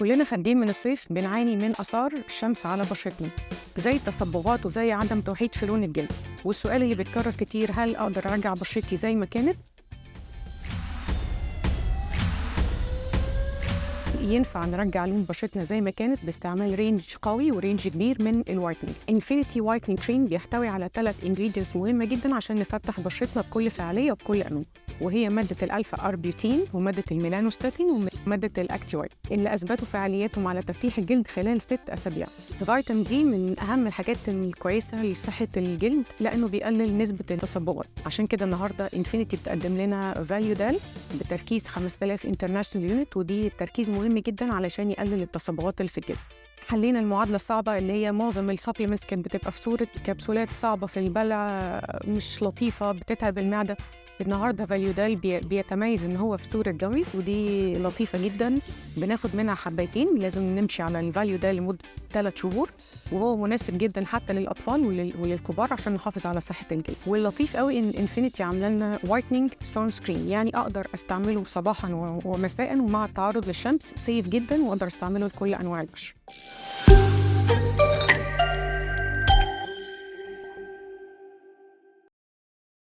كلنا خارجين من الصيف بنعاني من آثار الشمس على بشرتنا، زي التصبغات وزي عدم توحيد في لون الجلد. والسؤال اللي بيتكرر كتير، هل أقدر أرجع بشرتي زي ما كانت؟ ينفع نرجع لون بشرتنا زي ما كانت باستعمال رينج قوي ورينج كبير من الوايتنينج. انفينيتي وايتنينج كريم بيحتوي على 3 انجريدينتس مهمة جدا عشان نفتح بشرتنا بكل فعالية وبكل أنواع، وهي مادة الألفا أربيوتين ومادة الميلانوستاتين ومادة الأكتيوايد اللي أثبتوا فعاليتهم على تفتيح الجلد خلال 6 أسابيع. فيتامين دي من أهم الحاجات الكويسة لصحة الجلد لأنه بيقلل نسبة التصبغات. عشان كده النهاردة انفينيتي بتقدم لنا فاليودال بتركيز 5000 انترناشونال يونت، ودي تركيز مهم جدا علشان يقلل التصبغات اللي في الجلد. حلينا المعادلة الصعبة اللي هي معظم السبلمنتس كانت بتبقى في صورة كبسولات صعبة في البلع، مش لطيفة، بتتعب المعدة. النهارده فاليودال بيتميز ان هو في صورة جويز، ودي لطيفة جدا. بناخد منها حبايتين، لازم نمشي على الفاليودال لمدة 3 شهور، وهو مناسب جدا حتى للأطفال وللكبار عشان نحافظ على صحة الجلد. واللطيف قوي ان انفينيتي عامله لنا وايتنينج سون سكرين، يعني اقدر استعمله صباحا ومساء ومع التعرض للشمس، سيف جدا، واقدر استعمله لكل انواع البشرة.